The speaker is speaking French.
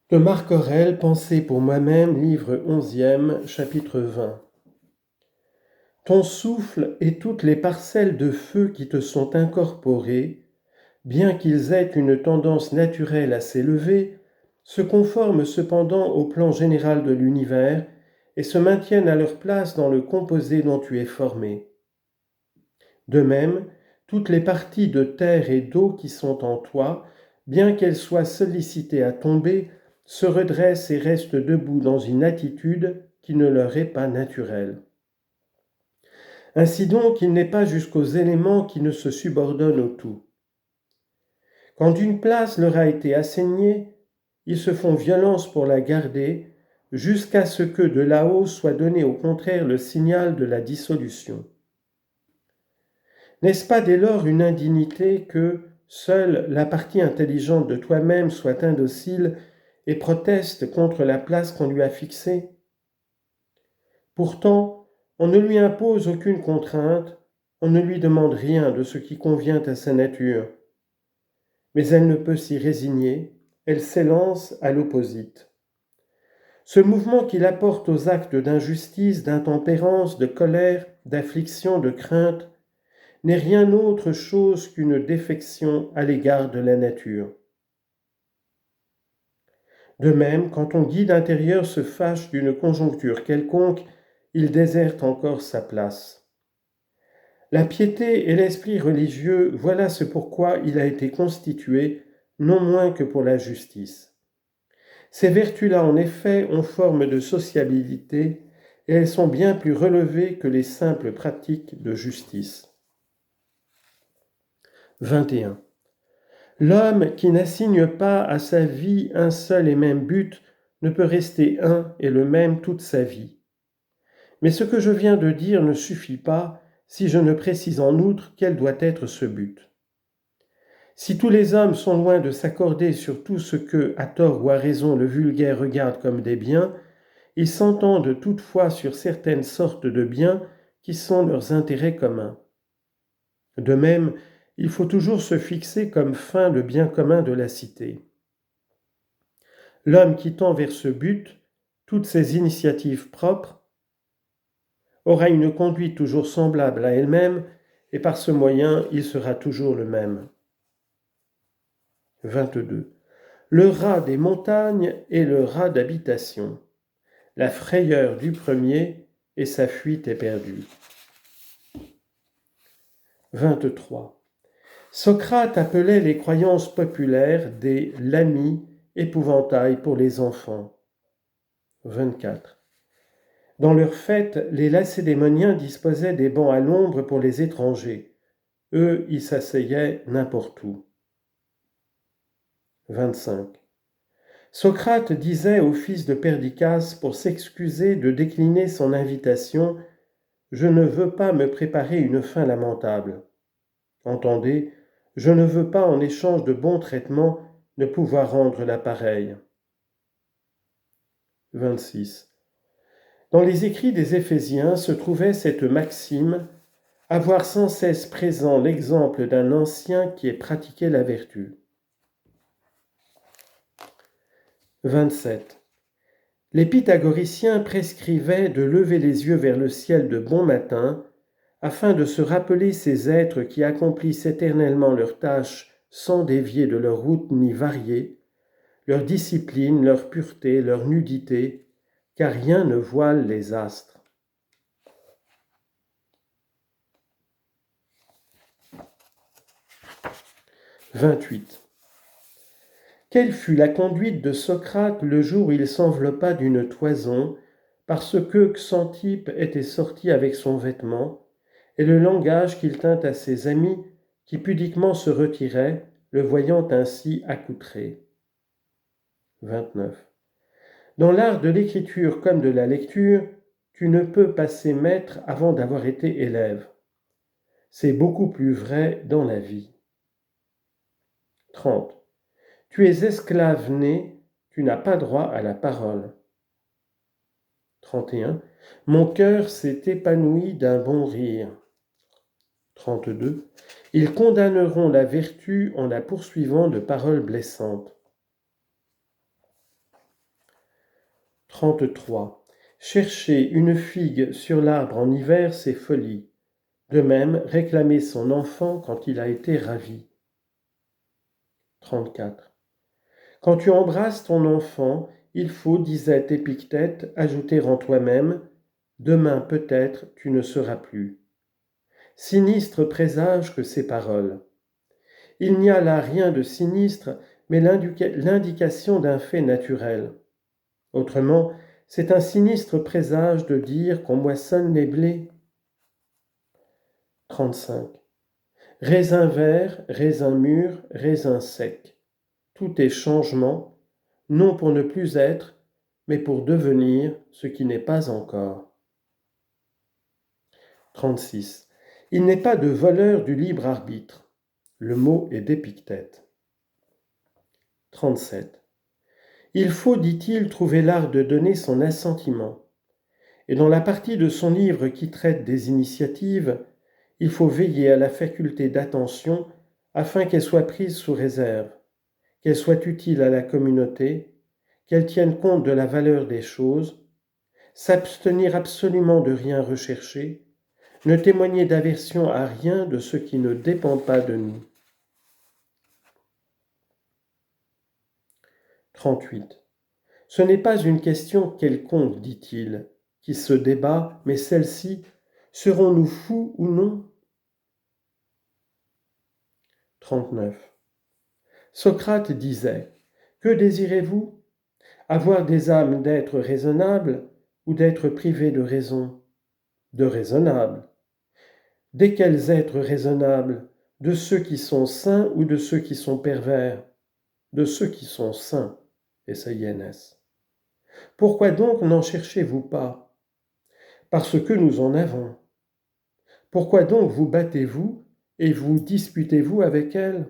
De Marc Aurèle, Pensée pour moi-même, livre 11e, chapitre 20. Ton souffle et toutes les parcelles de feu qui te sont incorporées, bien qu'ils aient une tendance naturelle à s'élever, se conforment cependant au plan général de l'univers et se maintiennent à leur place dans le composé dont tu es formé. De même, toutes les parties de terre et d'eau qui sont en toi, bien qu'elles soient sollicitées à tomber, se redressent et restent debout dans une attitude qui ne leur est pas naturelle. Ainsi donc, il n'est pas jusqu'aux éléments qui ne se subordonnent au tout. Quand une place leur a été assignée, ils se font violence pour la garder, jusqu'à ce que de là-haut soit donné au contraire le signal de la dissolution. N'est-ce pas dès lors une indignité que seule la partie intelligente de toi-même soit indocile et proteste contre la place qu'on lui a fixée? Pourtant, on ne lui impose aucune contrainte, on ne lui demande rien de ce qui convient à sa nature. Mais elle ne peut s'y résigner, elle s'élance à l'opposite. Ce mouvement qu'il apporte aux actes d'injustice, d'intempérance, de colère, d'affliction, de crainte, n'est rien autre chose qu'une défection à l'égard de la nature. De même, quand ton guide intérieur se fâche d'une conjoncture quelconque, il déserte encore sa place. La piété et l'esprit religieux, voilà ce pourquoi il a été constitué, non moins que pour la justice. Ces vertus-là, en effet, ont forme de sociabilité et elles sont bien plus relevées que les simples pratiques de justice. 21. L'homme qui n'assigne pas à sa vie un seul et même but ne peut rester un et le même toute sa vie. Mais ce que je viens de dire ne suffit pas si je ne précise en outre quel doit être ce but. Si tous les hommes sont loin de s'accorder sur tout ce que, à tort ou à raison, le vulgaire regarde comme des biens, ils s'entendent toutefois sur certaines sortes de biens qui sont leurs intérêts communs. De même, il faut toujours se fixer comme fin le bien commun de la cité. L'homme qui tend vers ce but, toutes ses initiatives propres, aura une conduite toujours semblable à elle-même, et par ce moyen, il sera toujours le même. 22. Le rat des montagnes est le rat d'habitation. La frayeur du premier et sa fuite est perdue. 23. Socrate appelait les croyances populaires des lamis, épouvantail pour les enfants. 24. Dans leurs fêtes, les Lacédémoniens disposaient des bancs à l'ombre pour les étrangers. Eux, ils s'asseyaient n'importe où. 25. Socrate disait au fils de Perdiccas pour s'excuser de décliner son invitation « Je ne veux pas me préparer une fin lamentable. Entendez, je ne veux pas en échange de bons traitements ne pouvoir rendre la pareille. » 26. Dans les écrits des Éphésiens se trouvait cette maxime « Avoir sans cesse présent l'exemple d'un ancien qui ait pratiqué la vertu. » 27. Les pythagoriciens prescrivaient de lever les yeux vers le ciel de bon matin afin de se rappeler ces êtres qui accomplissent éternellement leurs tâches sans dévier de leur route ni varier, leur discipline, leur pureté, leur nudité, car rien ne voile les astres. « 28. Quelle fut la conduite de Socrate le jour où il s'enveloppa d'une toison, parce que Xanthippe était sorti avec son vêtement, et le langage qu'il tint à ses amis qui pudiquement se retiraient, le voyant ainsi accoutré. 29. Dans l'art de l'écriture comme de la lecture, tu ne peux passer maître avant d'avoir été élève. C'est beaucoup plus vrai dans la vie. 30. Tu es esclave né, tu n'as pas droit à la parole. 31. Mon cœur s'est épanoui d'un bon rire. 32. Ils condamneront la vertu en la poursuivant de paroles blessantes. 33. Chercher une figue sur l'arbre en hiver, c'est folie. De même, réclamer son enfant quand il a été ravi. 34. Quand tu embrasses ton enfant, il faut, disait Épictète, ajouter en toi-même « Demain peut-être tu ne seras plus ». Sinistre présage que ces paroles. Il n'y a là rien de sinistre, mais l'indication d'un fait naturel. Autrement, c'est un sinistre présage de dire qu'on moissonne les blés. 35. Raisin vert, raisin mûr, raisin sec. Tout est changement, non pour ne plus être, mais pour devenir ce qui n'est pas encore. 36. Il n'est pas de voleur du libre arbitre. Le mot est d'Épictète. 37. Il faut, dit-il, trouver l'art de donner son assentiment. Et dans la partie de son livre qui traite des initiatives, il faut veiller à la faculté d'attention afin qu'elle soit prise sous réserve, qu'elle soit utile à la communauté, qu'elle tienne compte de la valeur des choses, s'abstenir absolument de rien rechercher, ne témoigner d'aversion à rien de ce qui ne dépend pas de nous. 38. Ce n'est pas une question quelconque, dit-il, qui se débat, mais celle-ci, serons-nous fous ou non ? 39. Socrate disait, que désirez-vous ? Avoir des âmes d'êtres raisonnables ou d'être privés de raison ? De raisonnables. Desquels êtres raisonnables ? De ceux qui sont saints ou de ceux qui sont pervers ? De ceux qui sont saints, et c'est Yénès. Pourquoi donc n'en cherchez-vous pas ? Parce que nous en avons. Pourquoi donc vous battez-vous et vous disputez-vous avec elles ?